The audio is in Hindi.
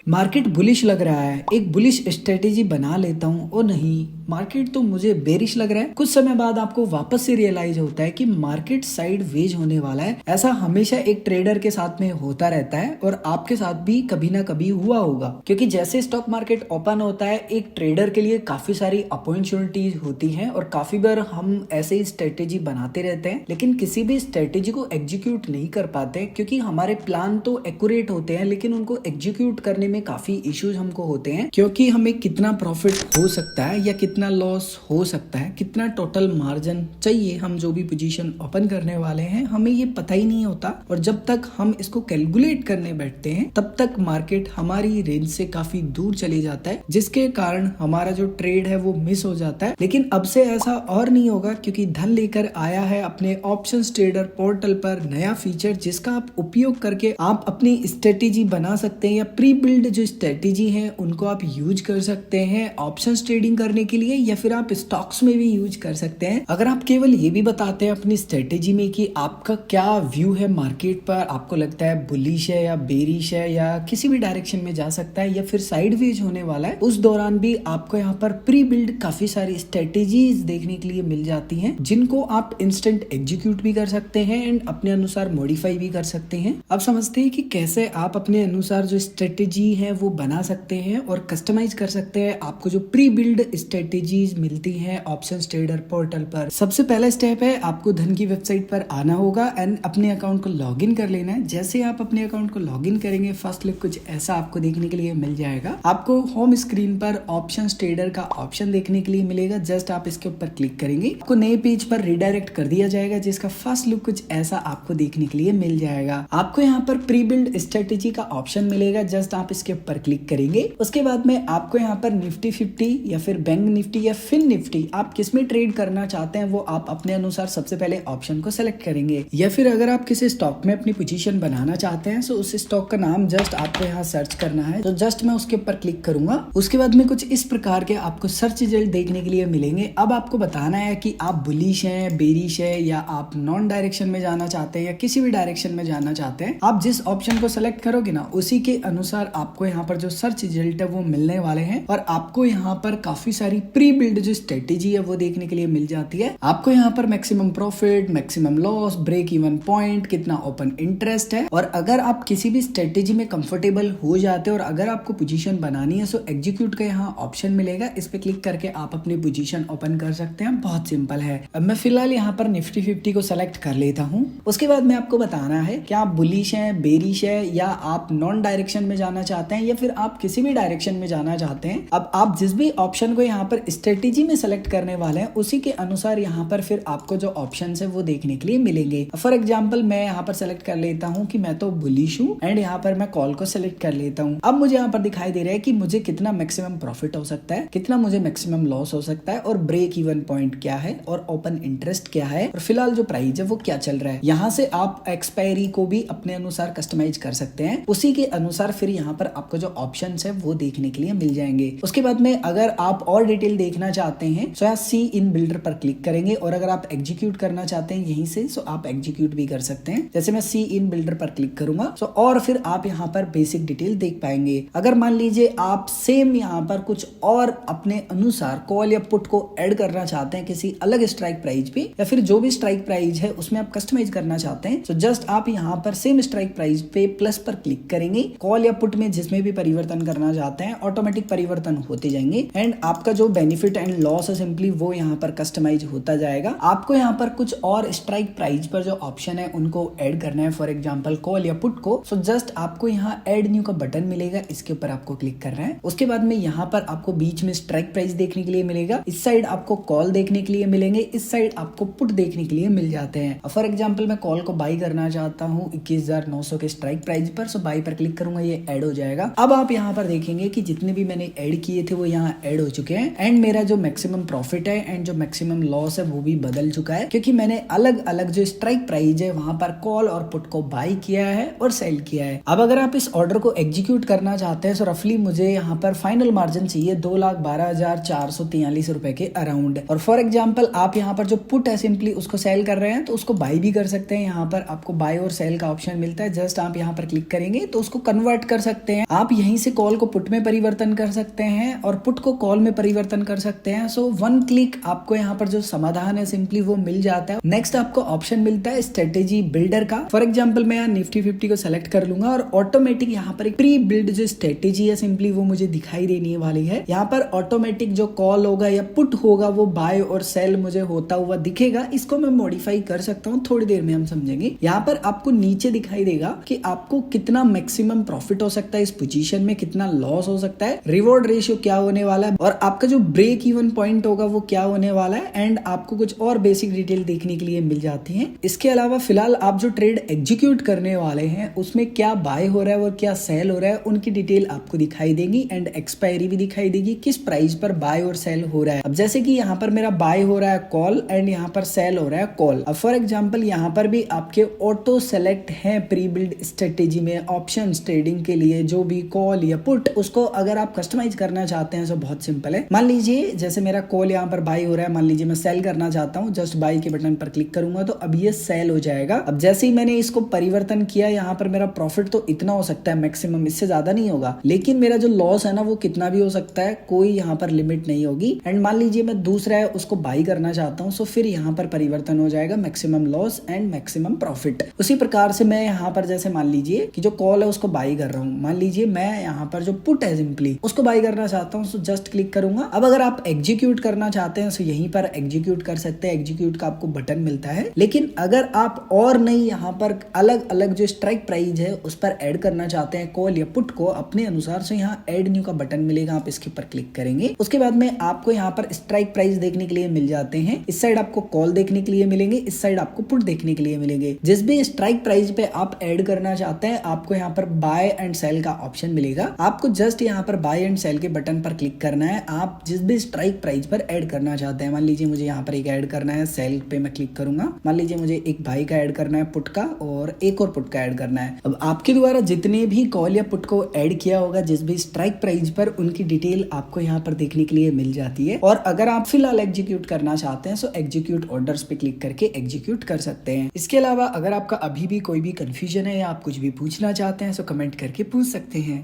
मार्केट बुलिश लग रहा है, एक बुलिश स्ट्रेटेजी बना लेता हूँ। और नहीं, मार्केट तो मुझे बेरिश लग रहा है। कुछ समय बाद आपको वापस से रियलाइज होता है कि मार्केट साइड वेज होने वाला है। ऐसा हमेशा एक ट्रेडर के साथ में होता रहता है और आपके साथ भी कभी ना कभी हुआ होगा, क्योंकि जैसे स्टॉक मार्केट ओपन होता है एक ट्रेडर के लिए काफी सारी अपॉर्चुनिटीज होती हैं और काफी बार हम ऐसे ही स्ट्रेटेजी बनाते रहते हैं, लेकिन किसी भी स्ट्रेटेजी को एग्जीक्यूट नहीं कर पाते, क्योंकि हमारे प्लान तो एक्यूरेट होते हैं लेकिन उनको एग्जीक्यूट करने में काफी इश्यूज हमको होते हैं, क्योंकि हमें कितना प्रॉफिट हो सकता है या कितना लॉस हो सकता है, कितना टोटल मार्जिन चाहिए, हम जो भी पोजीशन ओपन करने वाले हैं हमें ये पता ही नहीं होता। और जब तक हम इसको कैलकुलेट करने बैठते हैं तब तक मार्केट हमारी रेंज से काफी दूर चले जाता है, जिसके कारण हमारा जो ट्रेड है वो मिस हो जाता है। लेकिन अब से ऐसा और नहीं होगा, क्योंकि धन लेकर आया है अपने ऑप्शंस ट्रेडर पोर्टल पर नया फीचर, जिसका आप उपयोग करके आप अपनी स्ट्रेटेजी बना सकते हैं या प्री बिल्ड जो स्ट्रेटेजी है उनको आप यूज कर सकते हैं ऑप्शंस ट्रेडिंग करने के लिए, या फिर आप स्टॉक्स में भी यूज कर सकते हैं। अगर आप केवल ये भी बताते हैं अपनी स्ट्रेटेजी में कि आपका क्या व्यू है मार्केट पर, आपको लगता है बुलिश है या बेरिश है या किसी भी डायरेक्शन में जा सकता है या फिर साइडवेज होने वाला है, उस दौरान भी आपको यहाँ पर प्री बिल्ड काफी सारी स्ट्रेटेजीज देखने के लिए मिल जाती हैं, जिनको आप इंस्टेंट एग्जीक्यूट भी कर सकते हैं एंड अपने अनुसार मॉडिफाई भी कर सकते हैं। अब समझते हैं कि कैसे आप अपने अनुसार जो स्ट्रेटेजी है वो बना सकते हैं और कस्टमाइज कर सकते हैं आपको जो प्री बिल्ड स्ट्रेटेजीज मिलती हैं ऑप्शंस ट्रेडर पोर्टल पर। सबसे पहला स्टेप है आपको धन की वेबसाइट पर आना होगा एंड अपने अकाउंट को लॉगिन कर लेना है। जैसे आप अपने अकाउंट को लॉगिन करेंगे फर्स्ट लुक कुछ ऐसा आपको देखने के लिए मिल जाएगा। आपको होम स्क्रीन पर ऑप्शंस ट्रेडर का ऑप्शन देखने के लिए मिलेगा, जस्ट आप इसके ऊपर क्लिक करेंगे, आपको नए पेज पर रिडायरेक्ट कर दिया जाएगा, जिसका फर्स्ट लुक कुछ ऐसा आपको देखने के लिए मिल जाएगा। आपको यहाँ पर प्री बिल्ड स्ट्रेटेजी का ऑप्शन मिलेगा, जस्ट आप इसके ऊपर क्लिक करेंगे। उसके बाद में आपको यहाँ पर निफ्टी 50 या फिर बैंक निफ्टी या फिन निफ्टी आप किसमें ट्रेड करना चाहते हैं वो आप अपने अनुसार सबसे पहले ऑप्शन को सेलेक्ट करेंगे, या फिर अगर आप किसी स्टॉक में अपनी पोजीशन बनाना चाहते हैं तो उस स्टॉक का नाम जस्ट आपको यहाँ सर्च करना है, तो जस्ट मैं उसके ऊपर क्लिक करूंगा। उसके बाद में कुछ इस प्रकार के आपको सर्च रिजल्ट देखने के लिए मिलेंगे। अब आपको बताना है कि आप बुलिश हैं, बेरिश है या आप नॉन डायरेक्शन में जाना चाहते हैं या किसी भी डायरेक्शन में जाना चाहते हैं। आप जिस ऑप्शन को सेलेक्ट करोगे ना उसी के अनुसार आपको यहाँ पर जो सर्च रिजल्ट है वो मिलने वाले हैं और आपको यहाँ पर काफी सारी प्री बिल्ड जो स्ट्रेटेजी है वो देखने के लिए मिल जाती है। आपको यहाँ पर maximum profit, maximum loss, break even point, कितना ओपन इंटरेस्ट है, और अगर आप किसी भी स्ट्रेटेजी में कंफर्टेबल हो जाते हैं और अगर आपको पोजीशन बनानी है तो एग्जीक्यूट का यहाँ ऑप्शन मिलेगा, इस पे क्लिक करके आप अपनी पोजीशन ओपन कर सकते हैं। बहुत सिंपल है। अब मैं फिलहाल यहाँ पर निफ्टी 50 को सेलेक्ट कर लेता हूँ। उसके बाद में आपको बताना है कि आप बुलिश है, बेरिश है या आप नॉन डायरेक्शन में जाना चाहते हैं या फिर आप किसी भी डायरेक्शन में जाना चाहते हैं। अब आप जिस भी ऑप्शन को यहाँ पर स्ट्रेटेजी में सेलेक्ट करने वाले हैं उसी के अनुसार यहाँ पर फिर आपको जो ऑप्शंस है वो देखने के लिए मिलेंगे। फॉर एग्जांपल मैं यहाँ पर सेलेक्ट कर लेता हूँ कि मैं तो बुलिश हूँ एंड यहाँ पर मैं कॉल को सेलेक्ट कर लेता हूँ। अब मुझे यहाँ पर दिखाई दे रहा है कि मुझे कितना मैक्सिमम प्रॉफिट हो सकता है, कितना मुझे मैक्सिमम लॉस हो सकता है और ब्रेक इवन पॉइंट क्या है और ओपन इंटरेस्ट क्या है और फिलहाल जो प्राइस है वो क्या चल रहा है। यहाँ से आप एक्सपायरी को भी अपने अनुसार कस्टमाइज कर सकते हैं, उसी के अनुसार फिर यहाँ पर आपको जो ऑप्शंस है वो देखने के लिए मिल जाएंगे। उसके बाद में अगर आप और डिटेल देखना चाहते हैं तो यहाँ सी इन बिल्डर पर क्लिक करेंगे और अगर आप एग्जीक्यूट करना चाहते हैं यहीं से तो आप एग्जीक्यूट भी कर सकते हैं। जैसे मैं सी इन बिल्डर पर क्लिक करूंगा तो और फिर आप यहाँ पर बेसिक डिटेल देख पाएंगे। अगर मान लीजिए आप सेम यहाँ पर कुछ और अपने अनुसार कॉल या पुट को ऐड करना चाहते हैं किसी अलग स्ट्राइक प्राइस पे या फिर जो भी स्ट्राइक प्राइस है उसमें आप कस्टमाइज करना चाहते हैं तो जस्ट आप यहाँ पर सेम स्ट्राइक प्राइस पे प्लस पर क्लिक करेंगे। कॉल या पुट में जिसमें भी परिवर्तन करना चाहते हैं ऑटोमेटिक परिवर्तन होते जाएंगे एंड आपका जो बेनिफिट एंड लॉस है सिंपली वो यहाँ पर कस्टमाइज होता जाएगा। आपको यहाँ पर कुछ और स्ट्राइक प्राइस पर जो ऑप्शन है उनको ऐड करना है, फॉर एग्जांपल कॉल या पुट को, सो जस्ट आपको यहाँ ऐड न्यू का बटन मिलेगा, इसके ऊपर आपको क्लिक करना है। उसके बाद में यहाँ पर आपको बीच में स्ट्राइक प्राइस देखने के लिए मिलेगा, इस साइड आपको कॉल देखने के लिए मिलेंगे, इस साइड आपको पुट देखने के लिए मिल जाते हैं। फॉर एग्जाम्पल मैं कॉल को बाई करना चाहता हूँ 21,900 के स्ट्राइक प्राइस पर, सो बाई पर क्लिक करूंगा, ये ऐड हो जाएगा। अब आप यहाँ पर देखेंगे कि जितने भी मैंने ऐड किए थे वो यहाँ ऐड हो चुके हैं एंड मेरा जो मैक्सिमम प्रॉफिट है एंड जो मैक्सिमम लॉस है वो भी बदल चुका है, क्योंकि मैंने अलग अलग जो स्ट्राइक प्राइस है वहां पर कॉल और पुट को बाई किया है और सेल किया है। अब अगर आप इस ऑर्डर को एग्जीक्यूट करना चाहते हैं तो रफली मुझे यहाँ पर फाइनल मार्जिन चाहिए 2,12,443 रुपए के अराउंड। और फॉर एग्जाम्पल आप यहाँ पर जो पुट है सिंपली उसको सेल कर रहे हैं तो उसको बाई भी कर सकते हैं। यहाँ पर आपको बाय और सेल का ऑप्शन मिलता है, जस्ट आप यहाँ पर क्लिक करेंगे तो उसको कन्वर्ट कर सकते हैं। आप यहीं से कॉल को पुट में परिवर्तन कर सकते हैं और पुट को कॉल में परिवर्तन कर सकते हैं। सो वन क्लिक आपको यहाँ पर जो समाधान है सिंपली वो मिल जाता है। नेक्स्ट आपको ऑप्शन मिलता है स्ट्रेटेजी बिल्डर का। फॉर एग्जाम्पल मैं यहाँ निफ्टी 50 को सेलेक्ट कर लूंगा और ऑटोमेटिक यहाँ पर एक प्री बिल्ड जो स्ट्रेटेजी है सिंपली वो मुझे दिखाई देने वाली है। यहाँ पर ऑटोमेटिक जो कॉल होगा या पुट होगा वो बाय और सेल मुझे होता हुआ दिखेगा। इसको मैं मॉडिफाई कर सकता हूँ, थोड़ी देर में हम समझेंगे। यहाँ पर आपको नीचे दिखाई देगा कि आपको कितना मैक्सिमम प्रॉफिट हो सकता है इस पोजीशन में, कितना लॉस हो सकता है, रिवॉर्ड रेशियो क्या होने वाला है और आपका जो ब्रेक इवन पॉइंट होगा वो क्या होने वाला है एंड आपको कुछ और बेसिक डिटेल देखने के लिए मिल जाती है। इसके अलावा फिलहाल आप जो ट्रेड एग्जीक्यूट करने वाले हैं उसमें क्या बाय हो रहा है और क्या सेल हो रहा है उनकी डिटेल आपको दिखाई देगी एंड एक्सपायरी भी दिखाई देगी, किस प्राइस पर बाय और सेल हो रहा है। अब जैसे कि यहाँ पर मेरा बाय हो रहा है कॉल एंड यहाँ पर सेल हो रहा है कॉल। अब फॉर एग्जाम्पल यहाँ पर भी आपके ऑटो सेलेक्ट है प्री बिल्ड स्ट्रेटेजी में ऑप्शन ट्रेडिंग के लिए जो भी कॉल या पुट, उसको अगर आप कस्टमाइज करना चाहते हैं तो बहुत सिंपल है। मान लीजिए जैसे मेरा कॉल यहाँ पर बाय हो रहा है, मान लीजिए मैं सेल करना चाहता हूँ, जस्ट बाय के बटन पर क्लिक करूंगा तो अब ये सेल हो जाएगा। अब जैसे ही मैंने इसको परिवर्तन किया यहाँ पर मेरा प्रॉफिट तो इतना हो सकता है मैक्सिमम, इससे ज्यादा नहीं होगा, लेकिन मेरा जो लॉस है ना वो कितना भी हो सकता है, कोई यहाँ पर लिमिट नहीं होगी। एंड मान लीजिए मैं दूसरा है उसको बाय करना चाहता हूँ तो फिर यहाँ पर परिवर्तन हो जाएगा maximum loss and maximum profit. उसी प्रकार से मैं यहाँ पर जैसे मान लीजिए कि जो कॉल है उसको बाय कर रहा हूँ, मान लीजिए मैं यहाँ पर जो पुट है सिंपली उसको बाय करना चाहता हूँ तो जस्ट क्लिक करूंगा। अब अगर आप एग्जीक्यूट करना चाहते हैं तो यहीं पर एग्जीक्यूट कर सकते हैं, एग्जीक्यूट का आपको बटन मिलता है। लेकिन अगर आप और नहीं यहाँ पर अलग अलग जो स्ट्राइक प्राइस है उस पर ऐड करना चाहते हैं कॉल या पुट को अपने अनुसार से यहाँ ऐड न्यू का बटन मिलेगा, आप इसके ऊपर क्लिक करेंगे। उसके बाद में आपको यहाँ पर स्ट्राइक प्राइस देखने के लिए मिल जाते हैं। इस साइड आपको कॉल देखने के लिए मिलेंगे, इस साइड आपको पुट देखने के लिए मिलेंगे। जिस भी स्ट्राइक प्राइस पे आप ऐड करना चाहते हैं आपको यहाँ पर बाय एंड सेल का ऑप्शन मिलेगा। आपको जस्ट यहाँ पर बाय एंड सेल के बटन पर क्लिक करना है। आप जिस भी स्ट्राइक प्राइस पर ऐड करना चाहते हैं, मान लीजिए मुझे यहाँ पर एक ऐड करना है, सेल पे मैं क्लिक करूंगा। मान लीजिए मुझे एक बाय का ऐड करना है, पुट का और एक और पुट का ऐड करना है। अब आपके द्वारा जितने भी कॉल या पुट को ऐड किया होगा जिस भी स्ट्राइक प्राइस पर, उनकी डिटेल आपको यहाँ पर देखने के लिए मिल जाती है। और अगर आप फिलहाल एग्जीक्यूट करना चाहते हैं तो एग्जीक्यूट ऑर्डर्स पे क्लिक करके एग्जीक्यूट कर सकते हैं। इसके अलावा अगर आपका अभी भी कोई भी कंफ्यूजन है या आप कुछ भी पूछना चाहते हैं तो कमेंट करके पूछ सकते हैं।